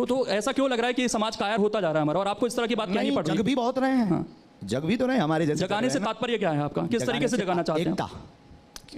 तो ऐसा क्यों लग रहा है कि समाज कायर होता जा रहा है हमारा, और आपको इस तरह की बात कहनी पड़ रही है? जग भी बहुत रहे हैं। जग भी तो रहे हमारे जैसे। जगाने से तात्पर्य क्या है आपका? किस तरीके से जगाना चाहते हैं? एकता।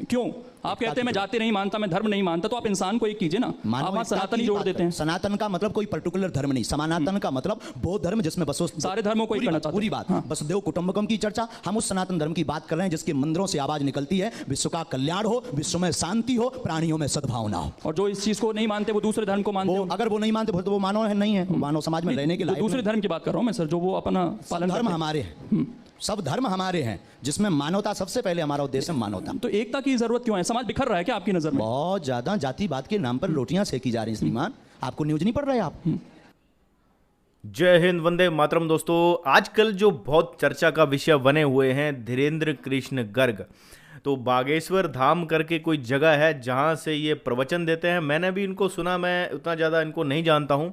क्यों? आप कहते हैं मैं जाति नहीं मानता, मैं धर्म नहीं मानता, तो आप इंसान को एक कीजिए ना। आप वहाँ सनातन ही जोड़ देते हैं। सनातन का मतलब कोई पर्टिकुलर धर्म नहीं, सनातन का मतलब बौद्ध धर्म जिसमें बसो सारे धर्मों को ही करना चाहते हैं। पूरी बात वसुदेव कुटुंबकम की चर्चा, हम उस सनातन धर्म की बात कर रहे हैं जिसके मंदिरों से आवाज निकलती है विश्व का कल्याण हो, विश्व में शांति हो, प्राणियों में सद्भावना हो। और जो इस चीज को नहीं मानते वो दूसरे धर्म को मानते हैं। अगर वो नहीं मानते तो वो मानव है नहीं है, मानव समाज में रहने के लिए। दूसरे धर्म की बात कर रहा हूँ मैं सर, जो वो अपना पालन। धर्म हमारे हैं, सब धर्म हमारे हैं, जिसमें मानवता सबसे पहले हमारा उद्देश्य मानवता। तो एकता की जरूरत क्यों है? समाज बिखर रहा है क्या आपकी नजर में? बहुत ज्यादा जातिवाद के नाम पर रोटियां सेकी जा रही हैं श्रीमान, आपको न्यूज नहीं पढ़ रहे आप? जय हिंद, वंदे मातरम। दोस्तों, आजकल जो बहुत चर्चा का विषय बने हुए हैं धीरेन्द्र कृष्ण गर्ग, तो बागेश्वर धाम करके कोई जगह है जहां से ये प्रवचन देते हैं। मैंने भी इनको सुना, मैं उतना ज़्यादा इनको नहीं जानता हूं,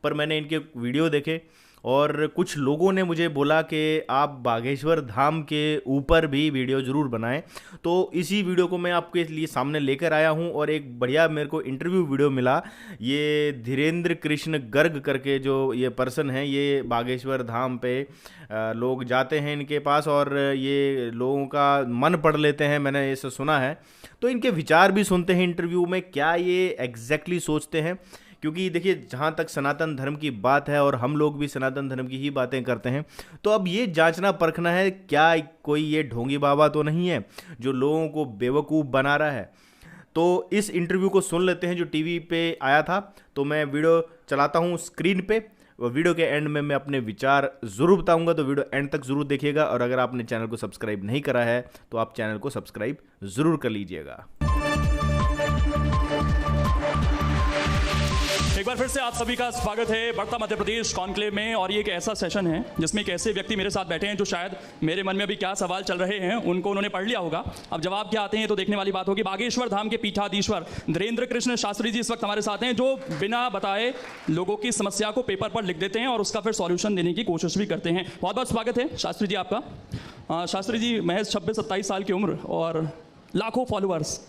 पर मैंने इनके वीडियो देखे और कुछ लोगों ने मुझे बोला कि आप बागेश्वर धाम के ऊपर भी वीडियो ज़रूर बनाएं। तो इसी वीडियो को मैं आपके लिए सामने लेकर आया हूं और एक बढ़िया मेरे को इंटरव्यू वीडियो मिला। ये धीरेन्द्र कृष्ण गर्ग करके जो ये पर्सन है, ये बागेश्वर धाम पे लोग जाते हैं इनके पास और ये लोगों का मन पढ़ लेते हैं, मैंने ये सुना है। तो इनके विचार भी सुनते हैं इंटरव्यू में, क्या ये एग्जैक्टली सोचते हैं। क्योंकि देखिए, जहाँ तक सनातन धर्म की बात है और हम लोग भी सनातन धर्म की ही बातें करते हैं, तो अब ये जांचना परखना है क्या कोई ये ढोंगी बाबा तो नहीं है जो लोगों को बेवकूफ़ बना रहा है। तो इस इंटरव्यू को सुन लेते हैं जो टीवी पे आया था। तो मैं वीडियो चलाता हूँ स्क्रीन पे और वीडियो के एंड में मैं अपने विचार ज़रूर बताऊंगा, तो वीडियो एंड तक ज़रूर देखिएगा। और अगर आपने चैनल को सब्सक्राइब नहीं करा है तो आप चैनल को सब्सक्राइब ज़रूर कर लीजिएगा। एक बार फिर से आप सभी का स्वागत है बढ़ता मध्य प्रदेश कॉन्क्लेव में। और ये एक ऐसा सेशन है जिसमें एक ऐसे व्यक्ति मेरे साथ बैठे हैं जो शायद मेरे मन में अभी क्या सवाल चल रहे हैं उनको उन्होंने पढ़ लिया होगा। अब जवाब क्या आते हैं तो देखने वाली बात होगी। बागेश्वर धाम के पीठाधीश्वर धीरेन्द्र कृष्ण शास्त्री जी इस वक्त हमारे साथ हैं, जो बिना बताए लोगों की समस्या को पेपर पर लिख देते हैं और उसका फिर सॉल्यूशन देने की कोशिश भी करते हैं। बहुत बहुत स्वागत है शास्त्री जी आपका। शास्त्री जी महज 26-27 साल की उम्र और लाखों फॉलोअर्स,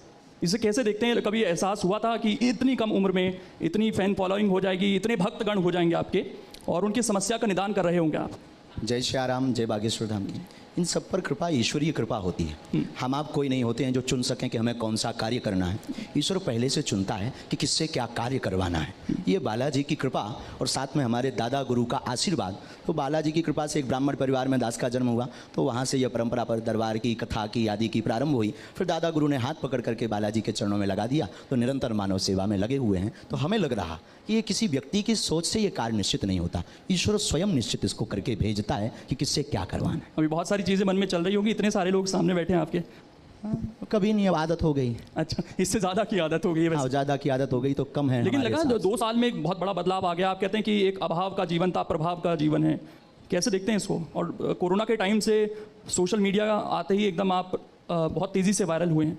इसे कैसे देखते हैं? कभी एहसास हुआ था कि इतनी कम उम्र में इतनी फैन फॉलोइंग हो जाएगी, इतने भक्तगण हो जाएंगे आपके और उनकी समस्या का निदान कर रहे होंगे आप? जय श्री राम, जय बागेश्वर धाम की। इन सब पर कृपा ईश्वरीय कृपा होती है। हम आप कोई नहीं होते हैं जो चुन सकें कि हमें कौन सा कार्य करना है। ईश्वर पहले से चुनता है कि किससे क्या कार्य करवाना है। ये बालाजी की कृपा और साथ में हमारे दादा गुरु का आशीर्वाद। तो बालाजी की कृपा से एक ब्राह्मण परिवार में दास का जन्म हुआ, तो वहाँ से यह परंपरा पर दरबार की कथा की आदि की प्रारंभ हुई। फिर दादा गुरु ने हाथ पकड़ करके बालाजी के चरणों में लगा दिया, तो निरंतर मानव सेवा में लगे हुए हैं। तो हमें लग रहा कि ये किसी व्यक्ति की सोच से ये कार्य निश्चित नहीं होता, ईश्वर स्वयं निश्चित इसको करके भेजता है कि किससे क्या करवाना है। अभी बहुत सारी चीज़ें मन में चल रही होगी, इतने सारे लोग सामने बैठे हैं आपके। कभी नहीं, अब आदत हो गई। अच्छा, इससे ज़्यादा की आदत हो गई है? ज़्यादा की आदत हो गई तो कम है। लेकिन लगा 2 साल में एक बहुत बड़ा बदलाव आ गया। आप कहते हैं कि एक अभाव का जीवन था, प्रभाव का जीवन है। कैसे देखते हैं इसको? और कोरोना के टाइम से सोशल मीडिया आते ही एकदम आप बहुत तेज़ी से वायरल हुए हैं।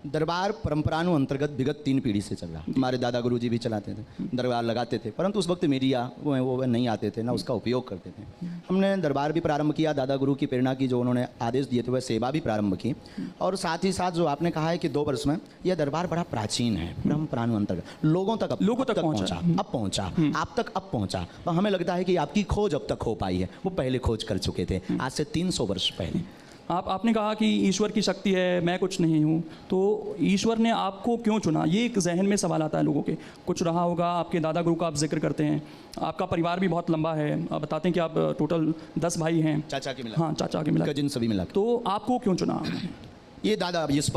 दरबार परंपरानु अंतर्गत विगत 3 पीढ़ी से चल रहा। हमारे दादा गुरु जी भी चलाते थे, दरबार लगाते थे, परंतु उस वक्त मीडिया वो नहीं आते थे, ना उसका उपयोग करते थे। हमने दरबार भी प्रारंभ किया, दादा गुरु की प्रेरणा की, जो उन्होंने आदेश दिए थे वह सेवा भी प्रारंभ की। और साथ ही साथ जो आपने कहा है कि 2 वर्ष में यह दरबार बड़ा प्राचीन है, परंपरानु अंतर्गत लोगों तक पहुँचा, अब पहुँचा, आप तक अब पहुँचा। तो हमें लगता है कि आपकी खोज अब तक हो पाई है, वो पहले खोज कर चुके थे आज से 300 वर्ष पहले। आपने कहा कि ईश्वर की शक्ति है, मैं कुछ नहीं हूँ, तो ईश्वर ने आपको क्यों चुना? ये एक जहन में सवाल आता है लोगों के। कुछ रहा होगा, आपके दादा गुरु का आप जिक्र करते हैं, आपका परिवार भी बहुत लंबा है, आप बताते हैं कि आप टोटल 10 भाई हैं, चाचा के मिला। हाँ, चाचा के मिला, कजिन सभी मिला। तो आपको क्यों चुना? ये दादा, इस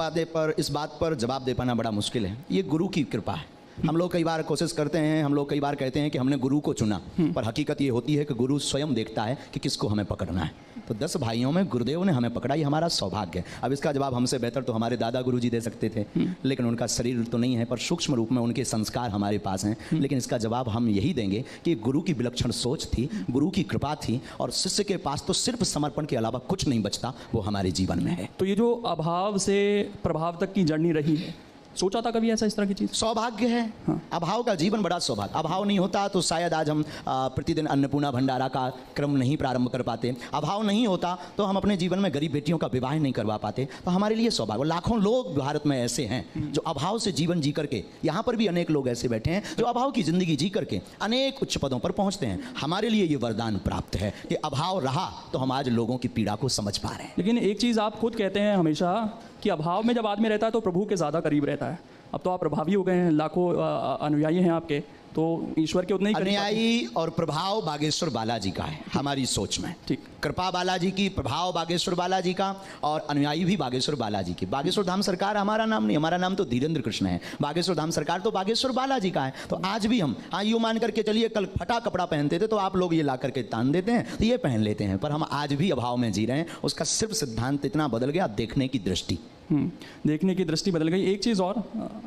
बात पर जवाब दे पाना बड़ा मुश्किल है। ये गुरु की कृपा है। हम लोग कई बार कोशिश करते हैं, हम लोग कई बार कहते हैं कि हमने गुरु को चुना, पर हकीकत ये होती है कि गुरु स्वयं देखता है कि किसको हमें पकड़ना है। तो 10 भाइयों में गुरुदेव ने हमें पकड़ा, ये हमारा सौभाग्य है। अब इसका जवाब हमसे बेहतर तो हमारे दादा गुरु जी दे सकते थे, लेकिन उनका शरीर तो नहीं है, पर सूक्ष्म रूप में उनके संस्कार हमारे पास हैं। लेकिन इसका जवाब हम यही देंगे कि गुरु की विलक्षण सोच थी, गुरु की कृपा थी, और शिष्य के पास तो सिर्फ समर्पण के अलावा कुछ नहीं बचता, वो हमारे जीवन में है। तो ये जो अभाव से प्रभाव तक की जर्नी रही है, सोचा था कभी ऐसा इस तरह की चीज? सौभाग्य है। अभाव का जीवन बड़ा सौभाग्य। अभाव नहीं होता तो शायद आज हम प्रतिदिन अन्नपूर्णा भंडारा का क्रम नहीं प्रारंभ कर पाते। अभाव नहीं होता तो हम अपने जीवन में गरीब बेटियों का विवाह नहीं करवा पाते। तो हमारे लिए सौभाग्य। लाखों लोग भारत में ऐसे हैं जो अभाव से जीवन जी करके, यहाँ पर भी अनेक लोग ऐसे बैठे हैं जो अभाव की जिंदगी जी करके अनेक उच्च पदों पर पहुंचते हैं। हमारे लिए ये वरदान प्राप्त है कि अभाव रहा तो हम आज लोगों की पीड़ा को समझ पा रहे हैं। लेकिन एक चीज आप खुद कहते हैं हमेशा कि अभाव में जब आदमी रहता है तो प्रभु के ज्यादा करीब रहता है। अब तो आप प्रभावी हो गए हैं, लाखों अनुयायी हैं आपके, तो ईश्वर के उतने ही अनुयायी और प्रभाव बागेश्वर बालाजी का है हमारी सोच में। ठीक। कृपा बालाजी की, प्रभाव बागेश्वर बालाजी का, और अनुयायी भी बागेश्वर बालाजी की। बागेश्वर धाम सरकार हमारा नाम नहीं, हमारा नाम तो धीरेन्द्र कृष्ण है। बागेश्वर धाम सरकार तो बागेश्वर बालाजी का है। तो आज भी हम यूँ मान करके चलिए, कल फटा कपड़ा पहनते थे तो आप लोग ये ला करके तान देते हैं तो ये पहन लेते हैं, पर हम आज भी अभाव में जी रहे हैं। उसका सिर्फ सिद्धांत इतना बदल गया, देखने की दृष्टि। देखने की दृष्टि बदल गई। एक चीज़ और,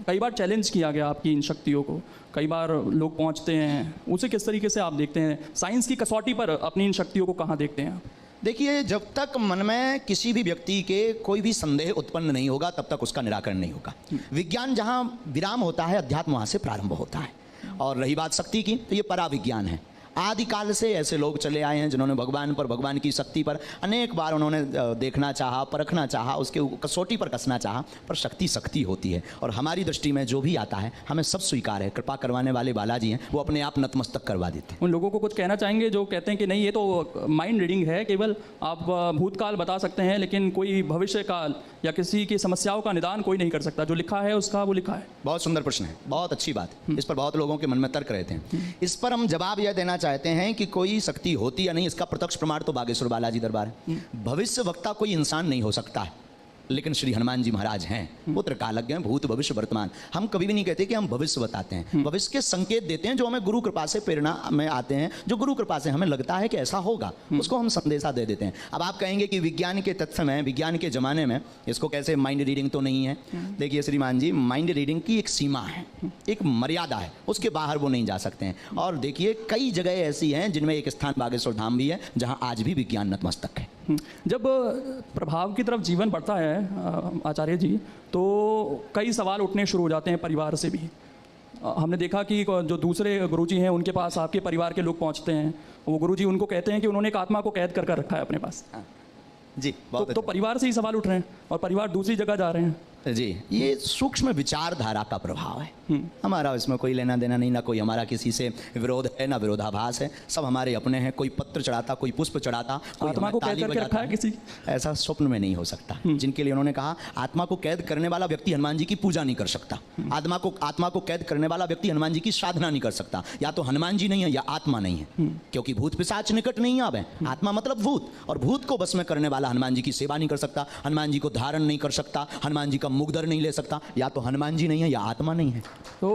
कई बार चैलेंज किया गया आपकी इन शक्तियों को, कई बार लोग पहुंचते हैं, उसे किस तरीके से आप देखते हैं? साइंस की कसौटी पर अपनी इन शक्तियों को कहाँ देखते हैं आप? देखिए, जब तक मन में किसी भी व्यक्ति के कोई भी संदेह उत्पन्न नहीं होगा तब तक उसका निराकरण नहीं होगा। विज्ञान जहाँ विराम होता है, अध्यात्म वहाँ से प्रारंभ होता है। और रही बात शक्ति की, तो ये पराविज्ञान है। आदिकाल से ऐसे लोग चले आए हैं जिन्होंने भगवान पर, भगवान की शक्ति पर अनेक बार उन्होंने देखना चाहा, परखना चाहा, उसके कसौटी पर कसना चाहा, पर शक्ति शक्ति होती है। और हमारी दृष्टि में जो भी आता है हमें सब स्वीकार है। कृपा करवाने वाले बालाजी हैं, वो अपने आप नतमस्तक करवा देते हैं। उन लोगों को कुछ कहना चाहेंगे जो कहते हैं कि नहीं, ये तो माइंड रीडिंग है, केवल आप भूतकाल बता सकते हैं लेकिन कोई भविष्य काल या किसी की समस्याओं का निदान कोई नहीं कर सकता, जो लिखा है उसका वो लिखा है? बहुत सुंदर प्रश्न है, बहुत अच्छी बात। इस पर बहुत लोगों के मन में तर्क रहते हैं। इस पर हम जवाब यह देना चाहते हैं कि कोई शक्ति होती या नहीं, इसका प्रत्यक्ष प्रमाण तो बागेश्वर बालाजी दरबार है। भविष्य वक्ता कोई इंसान नहीं हो सकता है, लेकिन श्री हनुमान जी महाराज हैं। वो त्रिकालज्ञ हैं, भूत भविष्य वर्तमान। हम कभी भी नहीं कहते कि हम भविष्य बताते हैं, भविष्य के संकेत देते हैं जो हमें गुरु कृपा से प्रेरणा में आते हैं, जो गुरु कृपा से हमें लगता है कि ऐसा होगा, उसको हम संदेशा दे देते हैं। अब आप कहेंगे कि विज्ञान के तथ्य में, विज्ञान के जमाने में इसको कैसे माइंड रीडिंग तो नहीं है। देखिए श्रीमान जी, माइंड रीडिंग की एक सीमा है, एक मर्यादा है, उसके बाहर वो नहीं जा सकते हैं। और देखिए, कई जगह ऐसी हैं जिनमें एक स्थान बागेश्वर धाम भी है जहाँ आज भी विज्ञान नतमस्तक है। जब प्रभाव की तरफ जीवन बढ़ता है आचार्य जी, तो कई सवाल उठने शुरू हो जाते हैं परिवार से भी। हमने देखा कि जो दूसरे गुरुजी हैं उनके पास आपके परिवार के लोग पहुंचते हैं, वो गुरुजी उनको कहते हैं कि उन्होंने एक आत्मा को कैद कर रखा है अपने पास। जी, तो परिवार से ही सवाल उठ रहे हैं और परिवार दूसरी जगह जा रहे हैं। जी, ये सूक्ष्म विचारधारा का प्रभाव है। हमारा इसमें कोई लेना देना नहीं, ना कोई हमारा किसी से विरोध है, ना विरोधाभास है। सब हमारे अपने हैं। कोई पत्र चढ़ाता, कोई पुष्प चढ़ाता, कोई आत्मा को कैद करके रखा है किसी, ऐसा स्वप्न में नहीं हो सकता। जिनके लिए उन्होंने कहा, आत्मा को कैद करने वाला व्यक्ति हनुमान जी की पूजा नहीं कर सकता। आत्मा को कैद करने वाला व्यक्ति हनुमान जी की साधना नहीं कर सकता। या तो हनुमान जी नहीं है या आत्मा नहीं है, क्योंकि भूत पिशाच निकट नहीं आवे। आत्मा मतलब भूत, और भूत को बस में करने वाला हनुमान जी की सेवा नहीं कर सकता, हनुमान जी को धारण नहीं कर सकता, हनुमान जी का मुगदर नहीं ले सकता। या तो हनुमान जी नहीं है या आत्मा नहीं है। तो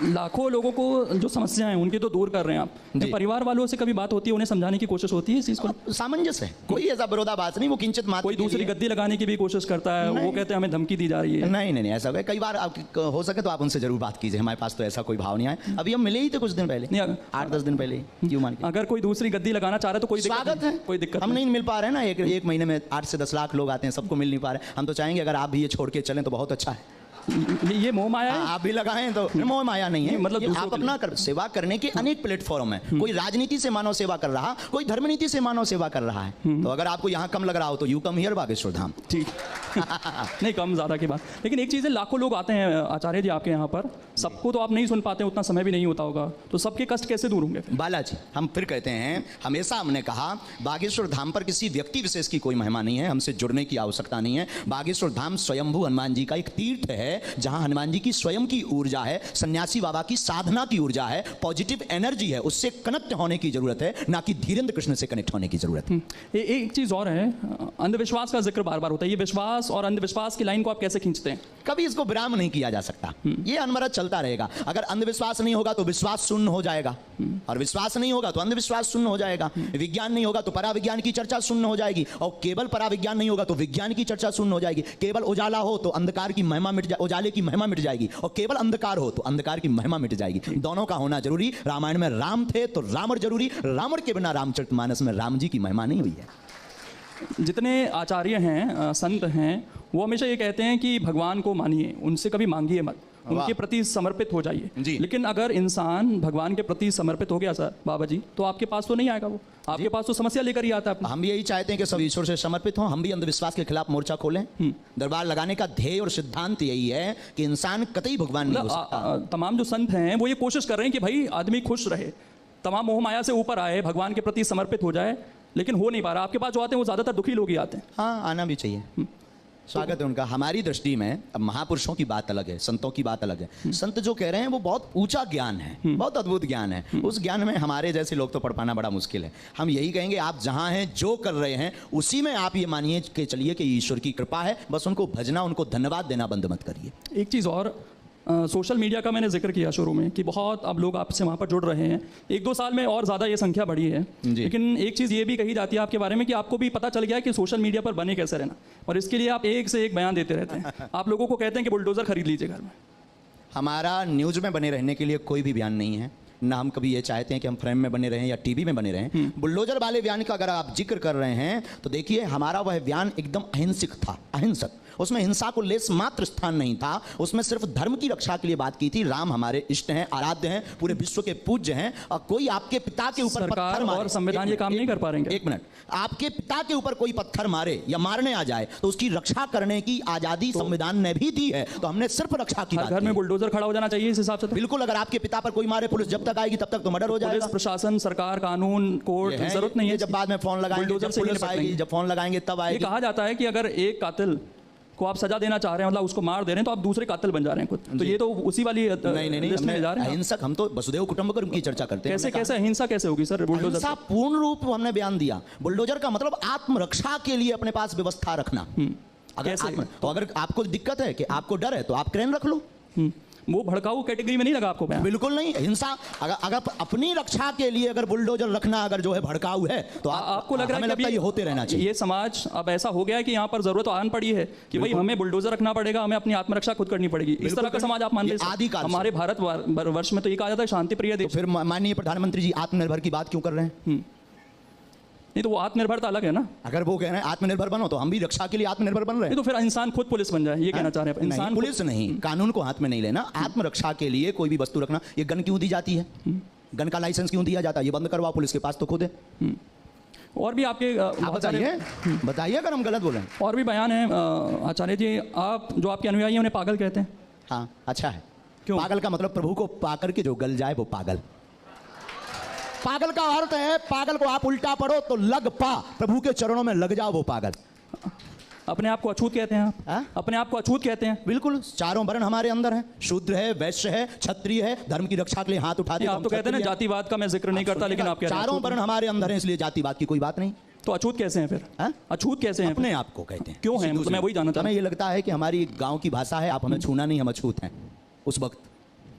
लाखों लोगों को जो समस्याएं हैं उनकी तो दूर कर रहे हैं आप। परिवार वालों से कभी बात होती है, उन्हें समझाने की कोशिश होती है इस चीज को? सामंजस्य है, कोई ऐसा विरोधाभास नहीं। वो किंचित मात्र कोई दूसरी गद्दी लगाने की भी कोशिश करता है, वो कहते हैं हमें धमकी दी जा रही है। नहीं, ऐसा है। कई बार आप हो सके तो आप उनसे जरूर बात कीजिए। हमारे पास तो ऐसा कोई भाव नहीं आया। अभी हम मिले ही थे कुछ दिन पहले, 8-10 दिन पहले। क्यों मान के, अगर कोई दूसरी गद्दी लगाना चाह रहे तो कोई स्वागत है, कोई दिक्कत हम नहीं मिल पा रहे हैं ना। एक महीने में 8 से 10 लाख लोग आते हैं, सबको मिल नहीं पा रहे। हम तो चाहेंगे अगर आप भी ये छोड़ के चलें तो बहुत अच्छा है। ये मोह माया है। आप भी लगाएं तो मोह माया नहीं है, मतलब आप अपना सेवा करने के अनेक प्लेटफॉर्म है। कोई राजनीति से मानव सेवा कर रहा, कोई धर्मनीति से मानव सेवा कर रहा है। तो अगर आपको यहाँ कम लग रहा हो तो you come here Bageshwar Dham. ठीक नहीं, कम ज़्यादा की बात। लेकिन एक चीज़ है, लाखों लोग आते हैं आचार्य जी आपके यहाँ पर, सबको तो आप नहीं सुन पाते, उतना समय भी नहीं होता होगा, तो सबके कष्ट कैसे दूर होंगे? बालाजी, हम फिर कहते हैं, हमेशा हमने कहा बागेश्वर धाम पर किसी व्यक्ति विशेष की कोई महिमा नहीं है, हमसे जुड़ने की आवश्यकता नहीं है। बागेश्वर धाम स्वयंभू हनुमान जी का एक तीर्थ है, जहाँ हनुमान जी की स्वयं की ऊर्जा है, सन्यासी बाबा की साधना की ऊर्जा है, पॉजिटिव एनर्जी है। उससे कनेक्ट होने की जरूरत है, ना कि धीरेन्द्र कृष्ण से कनेक्ट होने की जरूरत है। एक चीज़ और है, अंधविश्वास का जिक्र बार बार होता है। ये विश्वास और अंधविश्वास की लाइन को आप कैसे खींचते हैं? कभी इसको विराम नहीं किया जा सकता, ये अनवरत चलता रहेगा। अगर अंधविश्वास नहीं होगा तो विश्वास शून्य हो जाएगा, और विश्वास नहीं होगा तो अंधविश्वास शून्य हो जाएगा। विज्ञान नहीं होगा तो पराविज्ञान की चर्चा शून्य हो जाएगी, और केवल पराविज्ञान नहीं होगा तो विज्ञान की चर्चा शून्य हो जाएगी। केवल उजाला हो तो अंधकार की महिमा मिट जाए, उजाले की महिमा मिट जाएगी, और केवल अंधकार हो तो अंधकार की महिमा मिट जाएगी। दोनों का होना जरूरी। रामायण में राम थे तो रावण जरूरी, रावण के बिना रामचरितमानस में राम जी की महिमा नहीं हुई है। जितने आचार्य हैं, संत हैं, वो हमेशा ये कहते हैं कि भगवान को मानिए, उनसे कभी मांगिए मत, उनके प्रति समर्पित हो जाइए। जी। लेकिन अगर इंसान भगवान के प्रति समर्पित हो गया सर बाबा जी, तो आपके पास तो नहीं आएगा, वो आपके पास तो समस्या लेकर ही आता है अपनी। हम भी यही चाहते हैं कि सब ईश्वर से समर्पित हों, हम भी अंधविश्वास के खिलाफ मोर्चा खोलें। दरबार लगाने का ध्येय और सिद्धांत यही है कि इंसान कतई भगवान नहीं हो सकता। तमाम जो संत हैं वो ये कोशिश कर रहे हैं कि भाई आदमी खुश रहे, तमाम मोह माया से ऊपर आए, भगवान के प्रति समर्पित हो जाए, लेकिन हो नहीं पा रहा। आपके पास जो आते हैं वो ज्यादातर दुखी लोग ही आते हैं। हाँ, आना भी चाहिए, स्वागत है उनका। हमारी दृष्टि में अब महापुरुषों की बात अलग है, संतों की बात अलग है। संत जो कह रहे हैं वो बहुत ऊंचा ज्ञान है, बहुत अद्भुत ज्ञान है। उस ज्ञान में हमारे जैसे लोग तो पढ़ पाना बड़ा मुश्किल है। हम यही कहेंगे, आप जहां हैं, जो कर रहे हैं, उसी में आप ये मानिए कि चलिए कि ईश्वर की कृपा है। बस उनको भजना, उनको धन्यवाद देना बंद मत करिए। एक चीज़ और, सोशल मीडिया का मैंने जिक्र किया शुरू में कि बहुत अब लोग आपसे वहाँ पर जुड़ रहे हैं। 1-2 साल में और ज़्यादा ये संख्या बढ़ी है। जी। लेकिन एक चीज़ ये भी कही जाती है आपके बारे में कि आपको भी पता चल गया कि सोशल मीडिया पर बने कैसे रहना, और इसके लिए आप एक से एक बयान देते रहते हैं। आप लोगों को कहते हैं कि बुलडोज़र खरीद लीजिए घर में। हमारा न्यूज़ में बने रहने के लिए कोई भी बयान नहीं है, ना हम कभी ये चाहते हैं कि हम फ्रेम में बने रहें या टीवी में बने रहें। बुलडोजर वाले बयान का अगर आप जिक्र कर रहे हैं तो देखिए, हमारा वह बयान एकदम अहिंसक था, अहिंसक। उसमें हिंसा को लेस मात्र स्थान नहीं था। उसमें सिर्फ धर्म की रक्षा के लिए बात की थी। राम हमारे इष्ट हैं, आराध्य हैं, पूरे विश्व के पूज्य हैं, और कोई आपके पिता के ऊपर सरकार पत्थर मारे, और संविधान ये काम नहीं कर पा रहे हैं क्या? एक मिनट, आपके पिता के ऊपर कोई पत्थर मारे या मारने आ जाए तो उसकी रक्षा करने की आजादी संविधान ने भी दी है। तो हमने सिर्फ रक्षा की हर बात घर की में है। बुलडोज़र खड़ा हो जाना चाहिए इस हिसाब से। तो बिल्कुल, अगर आपके पिता पर कोई मारे, पुलिस जब तक आएगी तब तक तो मर्डर हो पुलिस जाएगा। प्रशासन, सरकार, कानून, कोर्ट, ये है, जरूरत नहीं है। जब बाद में फोन लगाएंगे, बुलडोजर जब से ही पुलिस निपटेंगे। आएगी, जब फोन लगाएंगे तब ये आएगी। कहा जाता है कि अगर एक कातिल को आप सजा देना चाह रहे हैं, मतलब उसको मार दे रहे हैं, तो आप दूसरे कातिल बन जा रहे हैं खुद। तो ये तो उसी वाली नहीं, लिस्ट में जा रहे हैं। अहिंसक, हम तो वसुदेव कुटुंबकम की चर्चा करते हैं। कैसे अहिंसा कैसे होगी सर बुलडोजर? अहिंसा पूर्ण रूप हमने बयान दिया। बुलडोजर का मतलब आत्मरक्षा के लिए अपने पास व्यवस्था रखना। अगर कैसे? तो अगर आपको दिक्कत है कि आपको डर है तो आप क्रेन रख लो। वो भड़काऊ कैटेगरी में नहीं लगा आपको बयान? बिल्कुल नहीं। हिंसा अगर अपनी रक्षा के लिए अगर बुलडोजर रखना अगर जो है भड़काऊ है तो आपको लग रहा है हमें कि लगता है ये होते रहना चाहिए। ये समाज अब ऐसा हो गया है कि यहाँ पर जरूरत आन पड़ी है कि भाई हमें बुलडोजर रखना पड़ेगा, हमें अपनी आत्मरक्षा खुद करनी पड़ेगी। इस तरह का समाज आप मान ये रहे हैं? आदिकाल से। हमारे भारत वर्ष में तो ये कहा जाता है शांति प्रिय देश। फिर माननीय प्रधानमंत्री जी आत्मनिर्भर की बात क्यों कर रहे हैं? नहीं तो वो आत्मनिर्भरता अलग है ना। अगर वो कह रहे हैं आत्मनिर्भर बनो, तो हम भी रक्षा के लिए आत्मनिर्भर बन रहे हैं। नहीं तो फिर इंसान खुद पुलिस बन जाए, ये कहना चाह रहे हैं? नहीं, इंसान पुलिस नहीं, कानून को हाथ में नहीं लेना। आत्मरक्षा के लिए कोई भी वस्तु रखना। ये गन क्यों दी जाती है? गन का लाइसेंस क्यों दिया जाता है? ये बंद करवाओ, पुलिस के पास तो खुद है। और भी आपके बहुत सारे बताइए अगर हम गलत बोल रहे हैं। और भी बयान है आचार्य जी। आप जो आपके अनुयायी हैं उन्हें पागल कहते हैं। हाँ, अच्छा है। क्यों? पागल का मतलब प्रभु को पाकर के जो गल जाए वो पागल। पागल का अर्थ है, पागल को आप उल्टा पढ़ो तो लग पा, प्रभु के चरणों में लग जाओ, वो पागल। अपने आप को अछूत कहते हैं आप? हाँ? अपने आप को अछूत कहते हैं? बिल्कुल, चारों वर्ण हमारे अंदर हैं। शूद्र है, वैश्य है, क्षत्रिय है, धर्म की रक्षा के लिए हाथ उठाते नहीं, आप तो कहते हैं ना जातिवाद का मैं जिक्र नहीं करता, लेकिन आप कह रहे हैं चारों वर्ण हमारे अंदर हैं, इसलिए जातिवाद की कोई बात नहीं। तो अछूत कैसे हैं फिर? हाँ? अछूत कैसे हैं? अपने आप को कहते हैं। क्यों हैं? मतलब मैं वही जानना चाहता हमें ये लगता है कि हमारी गांव की भाषा है, आप हमें छूना नहीं, हम अछूत हैं। उस वक्त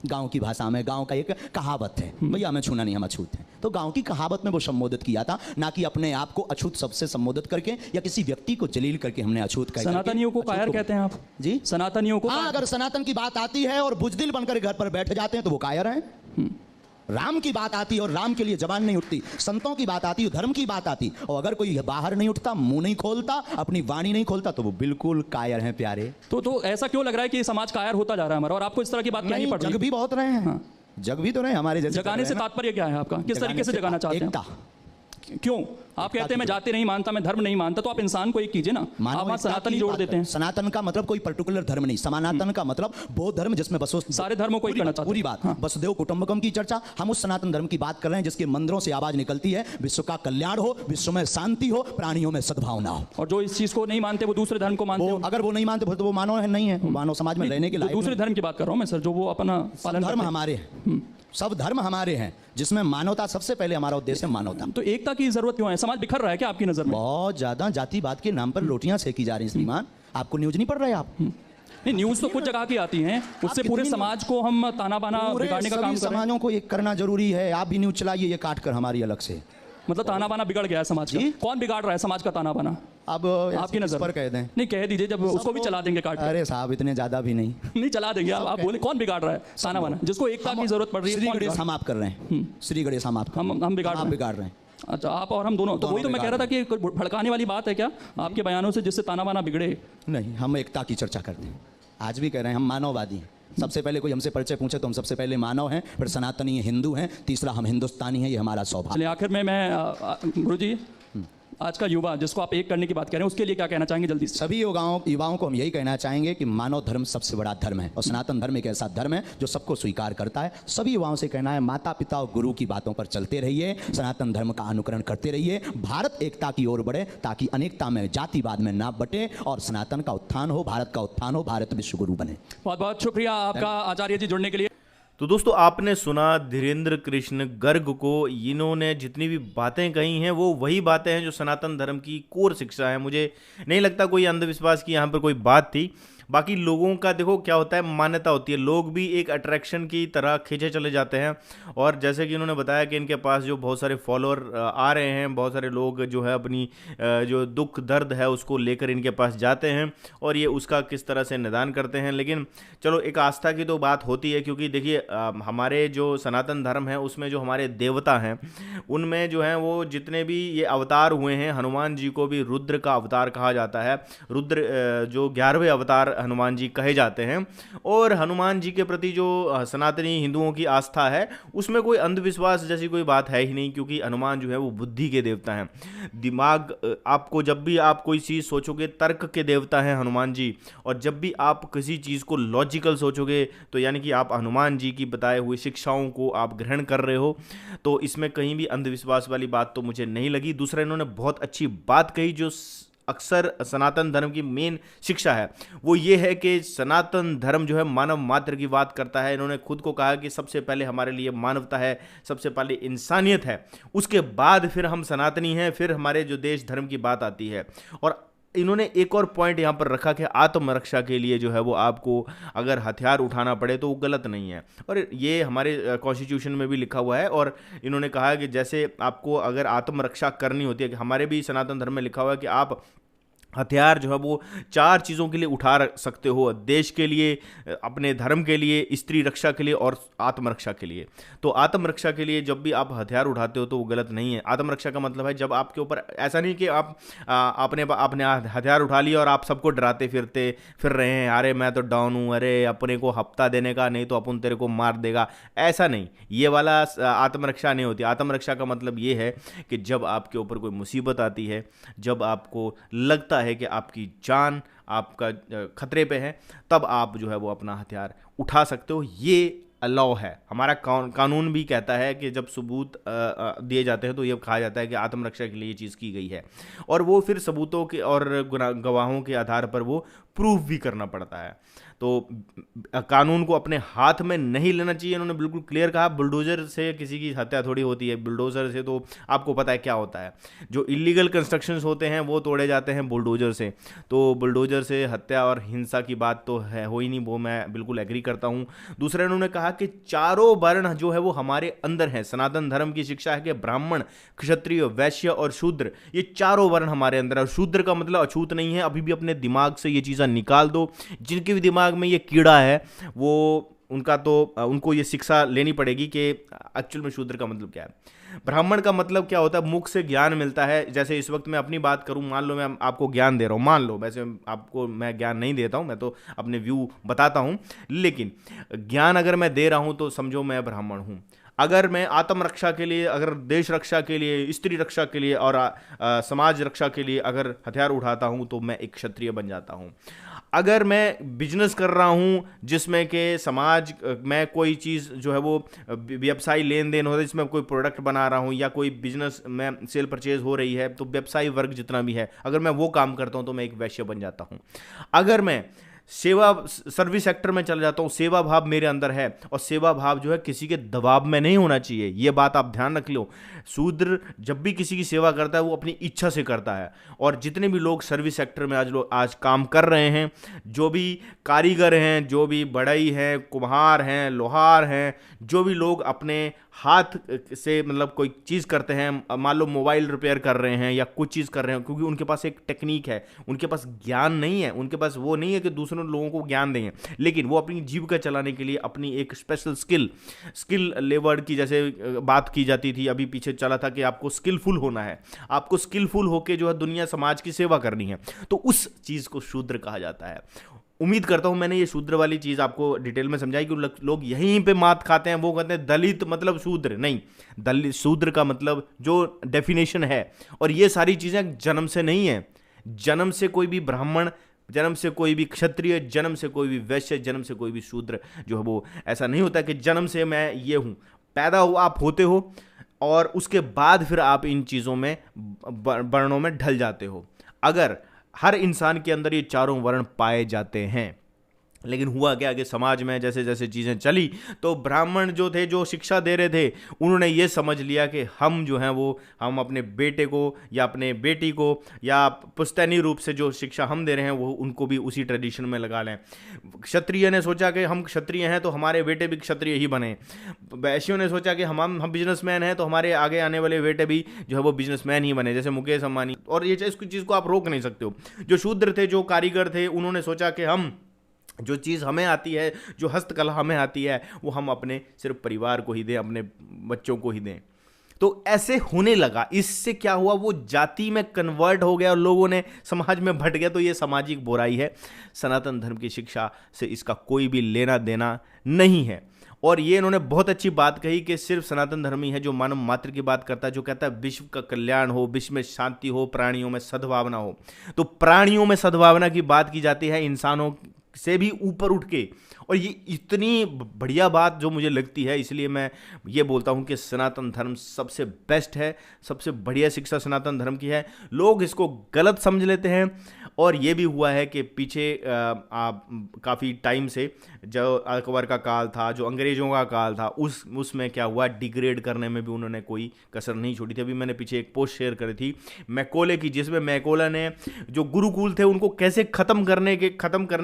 गांव की भाषा में, गांव का एक कहावत है, भैया हमें छूना नहीं, हम अछूत हैं। तो गांव की कहावत में वो संबोधित किया था, ना कि अपने आप को अछूत सबसे संबोधित करके या किसी व्यक्ति को जलील करके हमने अछूत कहा। सनातनियों को कायर कहते हैं आप? जी, सनातनियों को। हाँ, अगर सनातन की बात आती है और बुजदिल बनकर घर पर बैठ जाते हैं तो वो कायर हैं। राम की बात आती है और राम के लिए जबान नहीं उठती। संतों की बात आती है, धर्म की बात आती, और अगर कोई बाहर नहीं उठता, मुंह नहीं खोलता, अपनी वाणी नहीं खोलता, तो वो बिल्कुल कायर हैं प्यारे। तो ऐसा क्यों लग रहा है कि समाज कायर होता जा रहा है हमारा, और आपको इस तरह की बात नहीं पड़ जग रही? भी बहुत रहे हैं। हाँ। जग भी तो रहे हमारे जैसे। जगाने से तात्पर्य क्या है आपका? किस तरीके से जगाना चाहते हैं? एकता। क्यों? आप कहते हैं मैं जाति नहीं मानता, मैं धर्म नहीं मानता, तो आप इंसान को एक कीजिए ना। आप वहाँ सनातनी जोड़ देते हैं। सनातन का मतलब कोई पर्टिकुलर धर्म नहीं, सनातन का मतलब वो धर्म जिसमें बसो सारे धर्मों को एक करना चाहते हैं। पूरी बात। वसुदेव कुटुंबकम की चर्चा, हम उस सनातन धर्म की बात कर रहे हैं जिसके मंदिरों से आवाज निकलती है, विश्व का कल्याण हो, विश्व में शांति हो, प्राणियों में सद्भावना हो। और जो इस चीज को नहीं मानते वो दूसरे धर्म को मानते हैं। अगर वो नहीं मानते तो वो मानव नहीं है, मानव समाज में रहने के लिए। दूसरे धर्म की बात कर रहा हूँ मैं सर, जो वो अपना पालन धर्म हमारे हैं, सब धर्म हमारे हैं, जिसमें मानवता सबसे पहले हमारा उद्देश्य है, मानवता। तो एकता की जरूरत क्यों है? समाज बिखर रहा है क्या आपकी नजर में? बहुत ज्यादा जातिवाद के नाम पर रोटियां सेकी जा रही हैं श्रीमान। आपको न्यूज नहीं पढ़ रहे आप? नहीं, न्यूज तो कुछ जगह की आती हैं, उससे पूरे समाज को हम ताना बाना बिगाड़ने का काम कर रहे हैं। समाजों को एक करना जरूरी है। आप भी न्यूज चलाइए, ये काट कर हमारी अलग से। मतलब ताना बाना बिगड़ गया है समाज का। कौन बिगाड़ रहा है समाज का ताना बाना अब आपकी नजर पर कह दें? नहीं, कह दीजिए, जब उसको भी चला देंगे काट के। अरे साहब, इतने ज्यादा भी नहीं। नहीं चला देंगे आप बोले कौन बिगाड़ रहा है ताना बाना, जिसको एकता की जरूरत पड़ रही है? श्री गणेश हम आप कर रहे हैं, श्री गणेश हम आप हम बिगाड़ रहे हैं। बिगाड़ रहे हैं। अच्छा, आप और हम दोनों, तो वही तो मैं कह रहा था कि कोई भड़काने वाली बात है क्या आपके बयानों से, जिससे ताना बाना बिगड़े? नहीं, हम एकता की चर्चा करते हैं, आज भी कह रहे हैं, हम मानववादी हैं। सबसे पहले कोई हमसे परिचय पूछे तो हम सबसे पहले मानव हैं, फिर सनातनी हिंदू हैं, तीसरा हम हिंदुस्तानी हैं, ये हमारा सौभाग्य। चलिए आखिर में मैं गुरुजी, आज का युवा जिसको आप एक करने की बात कह रहे हैं, उसके लिए क्या कहना चाहेंगे जल्दी से? सभी युवाओं को हम यही कहना चाहेंगे कि मानव धर्म सबसे बड़ा धर्म है और सनातन धर्म एक ऐसा धर्म है जो सबको स्वीकार करता है। सभी युवाओं से कहना है, माता पिता और गुरु की बातों पर चलते रहिए, सनातन धर्म का अनुकरण करते रहिए, भारत एकता की ओर बढ़े ताकि अनेकता में, जातिवाद में ना बटे और सनातन का उत्थान हो, भारत का उत्थान हो, भारत विश्व गुरु बने। बहुत बहुत शुक्रिया आपका आचार्य जी जुड़ने के लिए। तो दोस्तों, आपने सुना धीरेंद्र कृष्ण गर्ग को। इन्होंने जितनी भी बातें कही हैं वो वही बातें हैं जो सनातन धर्म की कोर शिक्षा है। मुझे नहीं लगता कोई अंधविश्वास की यहाँ पर कोई बात थी। बाकी लोगों का देखो क्या होता है, मान्यता होती है, लोग भी एक अट्रैक्शन की तरह खींचे चले जाते हैं। और जैसे कि उन्होंने बताया कि इनके पास जो बहुत सारे फॉलोअर आ रहे हैं, बहुत सारे लोग जो है अपनी जो दुख दर्द है उसको लेकर इनके पास जाते हैं और ये उसका किस तरह से निदान करते हैं। लेकिन चलो, एक आस्था की तो बात होती है, क्योंकि देखिए हमारे जो सनातन धर्म है उसमें जो हमारे देवता हैं उनमें जो है वो जितने भी ये अवतार हुए हैं, हनुमान जी को भी रुद्र का अवतार कहा जाता है। रुद्र जो 11वें अवतार हनुमान जी कहे जाते हैं। और हनुमान जी के प्रति जो सनातनी हिंदुओं की आस्था है उसमें कोई अंधविश्वास जैसी कोई बात है ही नहीं, क्योंकि हनुमान जो है वो बुद्धि के देवता हैं। दिमाग, आपको जब भी आप कोई चीज़ सोचोगे, तर्क के देवता हैं हनुमान जी। और जब भी आप किसी चीज़ को लॉजिकल सोचोगे तो यानी कि आप हनुमान जी की बताए हुए शिक्षाओं को आप ग्रहण कर रहे हो। तो इसमें कहीं भी अंधविश्वास वाली बात तो मुझे नहीं लगी। दूसरा, इन्होंने बहुत अच्छी बात कही जो अक्सर सनातन धर्म की मेन शिक्षा है, वो ये है कि सनातन धर्म जो है मानव मात्र की बात करता है। इन्होंने खुद को कहा कि सबसे पहले हमारे लिए मानवता है, सबसे पहले इंसानियत है, उसके बाद फिर हम सनातनी हैं, फिर हमारे जो देश धर्म की बात आती है। और इन्होंने एक और पॉइंट यहाँ पर रखा कि आत्मरक्षा के लिए जो है वो आपको अगर हथियार उठाना पड़े तो वो गलत नहीं है। और ये हमारे कॉन्स्टिट्यूशन में भी लिखा हुआ है। और इन्होंने कहा कि जैसे आपको अगर आत्मरक्षा करनी होती है, कि हमारे भी सनातन धर्म में लिखा हुआ है कि आप हथियार जो है वो 4 चीज़ों के लिए उठा सकते हो, देश के लिए, अपने धर्म के लिए, स्त्री रक्षा के लिए और आत्मरक्षा के लिए। तो आत्मरक्षा के लिए जब भी आप हथियार उठाते हो तो वो गलत नहीं है। आत्मरक्षा का मतलब है जब आपके ऊपर ऐसा नहीं कि आप आपने हथियार उठा लिया और आप सबको डराते फिर रहे हैं, अरे मैं तो डाउन हूँ, अरे अपने को हफ्ता देने का, नहीं तो अपन तेरे को मार देगा, ऐसा नहीं। ये वाला आत्मरक्षा नहीं होती। आत्मरक्षा का मतलब ये है कि जब आपके ऊपर कोई मुसीबत आती है, जब आपको लगता है कि आपकी जान आपका खतरे पे है, तब आप जो है वो अपना हथियार उठा सकते हो। ये अलाउ है। हमारा कानून भी कहता है कि जब सबूत दिए जाते हैं तो ये कहा जाता है कि आत्मरक्षा के लिए ये चीज़ की गई है, और वो फिर सबूतों के और गवाहों के आधार पर वो प्रूफ भी करना पड़ता है। तो कानून को अपने हाथ में नहीं लेना चाहिए। इन्होंने बिल्कुल क्लियर कहा, बुलडोजर से किसी की हत्या थोड़ी होती है। बुलडोजर से तो आपको पता है क्या होता है, जो इलीगल कंस्ट्रक्शंस होते हैं वो तोड़े जाते हैं बुलडोजर से। तो बुलडोजर से हत्या और हिंसा की बात तो है हो ही नहीं, वो मैं बिल्कुल एग्री करता हूँ। दूसरा, इन्होंने कहा कि चारों वर्ण जो है वो हमारे अंदर हैं। सनातन धर्म की शिक्षा है कि ब्राह्मण, क्षत्रिय, वैश्य और शूद्र, ये चारों वर्ण हमारे अंदर है। और शूद्र का मतलब अछूत नहीं है। अभी भी अपने दिमाग से ये चीज़ें निकाल दो। जिनके भी दिमाग में ये कीड़ा है वो उनको ये शिक्षा लेनी पड़ेगी कि एक्चुअल में शूद्र का मतलब क्या है। ब्राह्मण का मतलब क्या होता है, मुख से ज्ञान मिलता है। जैसे इस वक्त मैं अपनी बात करूं, मान लो मैं आपको ज्ञान दे रहा हूं, मान लो, वैसे आपको मैं ज्ञान नहीं देता हूं, मैं तो अपने व्यू बताता हूं, लेकिन ज्ञान अगर मैं दे रहा हूं तो समझो मैं ब्राह्मण हूं। अगर मैं आत्मरक्षा के लिए, अगर देश रक्षा के लिए, स्त्री रक्षा के लिए और समाज रक्षा के लिए अगर हथियार उठाता हूं तो मैं एक क्षत्रिय बन जाता हूं। अगर मैं बिजनेस कर रहा हूं जिसमें कि समाज में कोई चीज़ जो है वो व्यवसायी लेन देन हो रहा है, जिसमें कोई प्रोडक्ट बना रहा हूं या कोई बिजनेस में सेल परचेज हो रही है, तो व्यवसायी वर्ग जितना भी है, अगर मैं वो काम करता हूं तो मैं एक वैश्य बन जाता हूं। अगर मैं सर्विस सेक्टर में चला जाता हूँ, सेवा भाव मेरे अंदर है, और सेवा भाव जो है किसी के दबाव में नहीं होना चाहिए। ये बात आप ध्यान रख लो। शूद्र जब भी किसी की सेवा करता है वो अपनी इच्छा से करता है। और जितने भी लोग सर्विस सेक्टर में आज काम कर रहे हैं, जो भी कारीगर हैं, जो भी बढ़ई हैं, कुम्हार हैं, लोहार हैं, जो भी लोग अपने हाथ से मतलब कोई चीज़ करते हैं, मान लो मोबाइल रिपेयर कर रहे हैं या कुछ चीज़ कर रहे हैं, क्योंकि उनके पास एक टेक्निक है, उनके पास ज्ञान नहीं है, उनके पास वो नहीं है कि दूसरों लोगों को ज्ञान देंगे, लेकिन वो अपनी जीविका चलाने के लिए अपनी एक स्पेशल स्किल लेवर्ड की जैसे बात की जाती थी, अभी पीछे चला था कि आपको स्किलफुल होना है, आपको स्किलफुल होकर जो है दुनिया समाज की सेवा करनी है, तो उस चीज़ को शूद्र कहा जाता है। उम्मीद करता हूं मैंने ये शूद्र वाली चीज आपको डिटेल में समझाई कि लोग यहीं पे मात खाते हैं, वो कहते हैं दलित मतलब शूद्र नहीं, दलित शूद्र का मतलब जो डेफिनेशन है, और ये सारी चीजें जन्म से नहीं है, जन्म से कोई भी ब्राह्मण, जन्म से कोई भी क्षत्रिय, जन्म से कोई भी वैश्य, जन्म से कोई भी शूद्र जो है वो ऐसा नहीं होता कि जन्म से मैं ये हूं, पैदा हो आप होते हो और उसके बाद फिर आप इन चीजों में वर्णों में ढल जाते हो। अगर हर इंसान के अंदर ये चारों वर्ण पाए जाते हैं, लेकिन हुआ क्या कि समाज में जैसे जैसे चीज़ें चली तो ब्राह्मण जो थे, जो शिक्षा दे रहे थे, उन्होंने ये समझ लिया कि हम जो हैं वो हम अपने बेटे को या अपने बेटी को या पुश्तैनी रूप से जो शिक्षा हम दे रहे हैं वो उनको भी उसी ट्रेडिशन में लगा लें। क्षत्रिय ने सोचा कि हम क्षत्रिय हैं तो हमारे बेटे भी क्षत्रिय ही बने, वैश्यों ने सोचा कि हम बिजनेसमैन हैं तो हमारे आगे आने वाले बेटे भी जो है वो बिजनेसमैन ही बने, जैसे मुकेश अंबानी, और ये इस चीज़ को आप रोक नहीं सकते हो। जो शूद्र थे, जो कारीगर थे, उन्होंने सोचा कि हम जो चीज़ हमें आती है, जो हस्तकला हमें आती है, वो हम अपने सिर्फ परिवार को ही दें, अपने बच्चों को ही दें। तो ऐसे होने लगा। इससे क्या हुआ, वो जाति में कन्वर्ट हो गया और लोगों ने समाज में भट गया। तो ये सामाजिक बुराई है, सनातन धर्म की शिक्षा से इसका कोई भी लेना देना नहीं है। और ये इन्होंने बहुत अच्छी बात कही कि सिर्फ सनातन धर्म ही है जो मानव मात्र की बात करता है, जो कहता है विश्व का कल्याण हो, विश्व में शांति हो, प्राणियों में सद्भावना हो। तो प्राणियों में सद्भावना की बात की जाती है, इंसानों से भी ऊपर उठ के, और ये इतनी बढ़िया बात जो मुझे लगती है, इसलिए मैं ये बोलता हूँ कि सनातन धर्म सबसे बेस्ट है, सबसे बढ़िया शिक्षा सनातन धर्म की है। लोग इसको गलत समझ लेते हैं, और ये भी हुआ है कि पीछे काफ़ी टाइम से जो अकबर का काल था, जो अंग्रेज़ों का काल था, उसमें क्या हुआ, डिग्रेड करने में भी उन्होंने कोई कसर नहीं छोड़ी थी। अभी मैंने पीछे एक पोस्ट शेयर करी थी मैकोले की, जिसमें मैकोला ने जो गुरुकुल थे उनको कैसे ख़त्म करने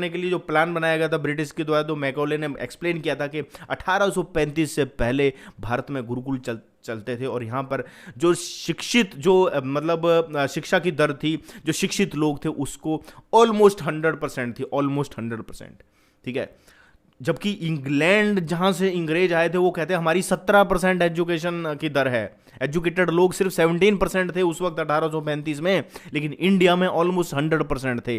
के लिए जो प्लान बनाया गया था ब्रिटिश के द्वारा, तो मैकोले ने एक्सप्लेन किया था कि 1835 से पहले भारत में गुरुकुल चलते थे, और यहाँ पर जो शिक्षित मतलब शिक्षा की दर थी, जो शिक्षित लोग थे, उसको ऑलमोस्ट 100% थी, ऑलमोस्ट 100%। ठीक है, जबकि इंग्लैंड जहाँ से अंग्रेज आए थे वो कहते हैं हमारी 17% एजुकेशन की दर है, एजुकेटेड लोग सिर्फ 17% थे उस वक्त 1835 में, लेकिन इंडिया में ऑलमोस्ट 100% थे।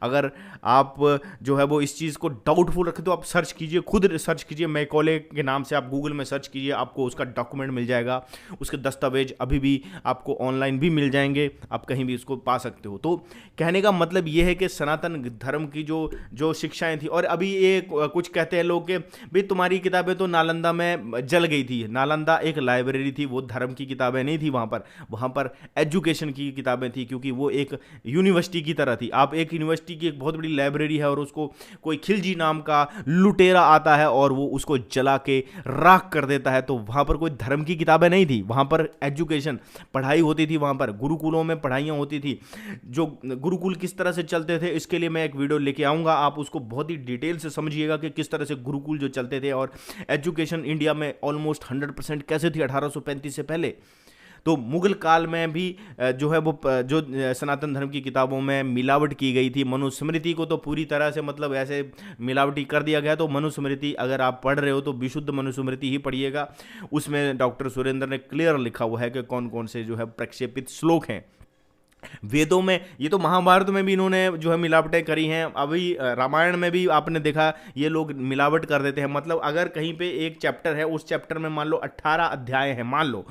अगर आप जो है वो इस चीज़ को डाउटफुल रखें तो आप सर्च कीजिए, खुद सर्च कीजिए, मैकोले के नाम से आप गूगल में सर्च कीजिए, आपको उसका डॉक्यूमेंट मिल जाएगा, उसके दस्तावेज अभी भी आपको ऑनलाइन भी मिल जाएंगे, आप कहीं भी उसको पा सकते हो। तो कहने का मतलब ये है कि सनातन धर्म की जो शिक्षाएं थी, और अभी ये कुछ कहते हैं लोग कि भाई तुम्हारी किताबें तो नालंदा में जल गई थी। नालंदा एक लाइब्रेरी थी, वो धर्म की किताबें नहीं थी, वहाँ पर एजुकेशन की किताबें थी, क्योंकि वो एक यूनिवर्सिटी की तरह थी। आप एक यूनिवर्सिटी की एक बहुत बड़ी लाइब्रेरी है और उसको कोई खिलजी नाम का लुटेरा आता है और वो उसको जला के राख कर देता है, तो वहाँ पर कोई धर्म की किताबें नहीं थी, वहाँ पर एजुकेशन पढ़ाई होती थी, वहाँ पर गुरुकुलों में पढ़ाइयाँ होती थी। जो गुरुकुल किस तरह से चलते थे इसके लिए मैं एक वीडियो लेके आऊँगा, आप उसको बहुत ही डिटेल से समझिएगा कि किस तरह से गुरुकुल जो चलते थे और एजुकेशन इंडिया में ऑलमोस्ट 100% कैसे थी 1835 से पहले। तो मुगल काल में भी जो है वो जो सनातन धर्म की किताबों में मिलावट की गई थी। मनुस्मृति को तो पूरी तरह से मतलब ऐसे मिलावटी कर दिया गया। तो मनुस्मृति अगर आप पढ़ रहे हो तो विशुद्ध मनुस्मृति ही पढ़िएगा, उसमें डॉक्टर सुरेंद्र ने क्लियर लिखा हुआ है कि कौन कौन से जो है प्रक्षेपित श्लोक हैं। वेदों में, ये तो महाभारत में भी इन्होंने जो है मिलावटें करी हैं, अभी रामायण में भी आपने देखा ये लोग मिलावट कर देते हैं। मतलब अगर कहीं पे एक चैप्टर है, उस चैप्टर में मान लो 18 अध्याय हैं, मान लो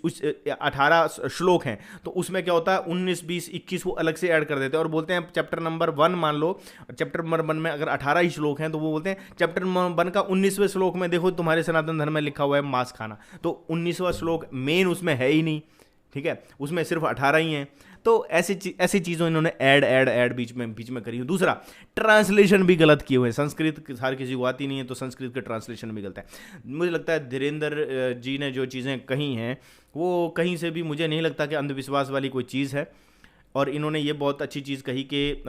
उस 18 श्लोक हैं, तो उसमें क्या होता है 19, 20, 21 वो अलग से ऐड कर देते हैं और बोलते हैं चैप्टर नंबर 1 मान लो, चैप्टर नंबर 1 में अगर 18 ही श्लोक हैं तो वो बोलते हैं चैप्टर नंबर 1 का 19वें श्लोक में देखो तुम्हारे सनातन धर्म में लिखा हुआ है मांस खाना, तो 19वां श्लोक मेन उसमें है ही नहीं। ठीक है, उसमें सिर्फ 18 ही हैं। तो ऐसी चीज़ों इन्होंने ऐड बीच में करी है। दूसरा, ट्रांसलेशन भी गलत किए हुए हैं। संस्कृत हर किसी को आती नहीं है तो संस्कृत का ट्रांसलेशन भी गलत है। मुझे लगता है धीरेन्द्र जी ने जो चीज़ें कही हैं वो कहीं से भी मुझे नहीं लगता कि अंधविश्वास वाली कोई चीज़ है। और इन्होंने ये बहुत अच्छी चीज़ कही कि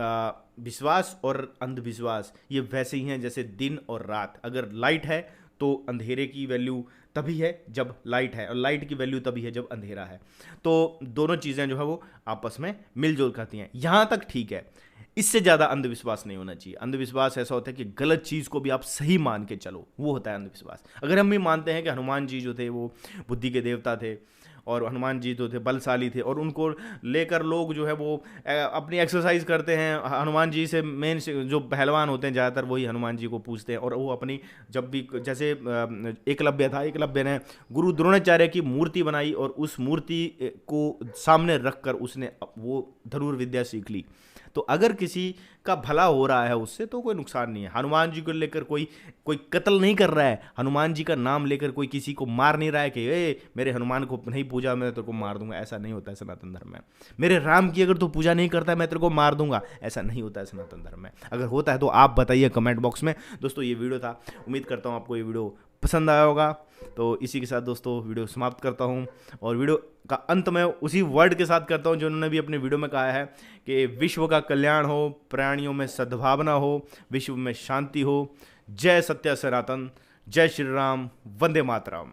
विश्वास और अंधविश्वास ये वैसे ही हैं जैसे दिन और रात। अगर लाइट है तो अंधेरे की वैल्यू तभी है जब लाइट है, और लाइट की वैल्यू तभी है जब अंधेरा है। तो दोनों चीज़ें जो है वो आपस में मिलजुल करती हैं। यहाँ तक ठीक है, इससे ज़्यादा अंधविश्वास नहीं होना चाहिए। अंधविश्वास ऐसा होता है कि गलत चीज़ को भी आप सही मान के चलो, वो होता है अंधविश्वास। अगर हम भी मानते हैं कि हनुमान जी जो थे वो बुद्धि के देवता थे, और हनुमान जी जो थे बलशाली थे, और उनको लेकर लोग जो है वो अपनी एक्सरसाइज करते हैं, हनुमान जी से मेन जो पहलवान होते हैं ज़्यादातर वही हनुमान जी को पूछते हैं, और वो अपनी जब भी जैसे एकलव्य था, एकलव्य ने गुरु द्रोणाचार्य की मूर्ति बनाई और उस मूर्ति को सामने रखकर उसने वो धनुर्विद्या सीख ली। तो अगर किसी का भला हो रहा है उससे तो कोई नुकसान नहीं है। हनुमान जी को लेकर कोई कत्ल नहीं कर रहा है, हनुमान जी का नाम लेकर कोई किसी को मार नहीं रहा है कि ए मेरे हनुमान को नहीं पूजा मैं तेरे को मार दूंगा, ऐसा नहीं होता है सनातन धर्म में। मेरे राम की अगर तू पूजा नहीं करता है मैं तेरे को मार दूंगा, ऐसा नहीं होता है सनातन धर्म में। अगर होता है तो आप बताइए कमेंट बॉक्स में। दोस्तों ये वीडियो था, उम्मीद करता हूँ आपको ये वीडियो पसंद आया होगा। तो इसी के साथ दोस्तों वीडियो समाप्त करता हूं, और वीडियो का अंत में उसी वर्ड के साथ करता हूं जो उन्होंने भी अपने वीडियो में कहा है कि विश्व का कल्याण हो, प्राणियों में सद्भावना हो, विश्व में शांति हो। जय सत्य सनातन, जय श्री राम, वंदे मातरम।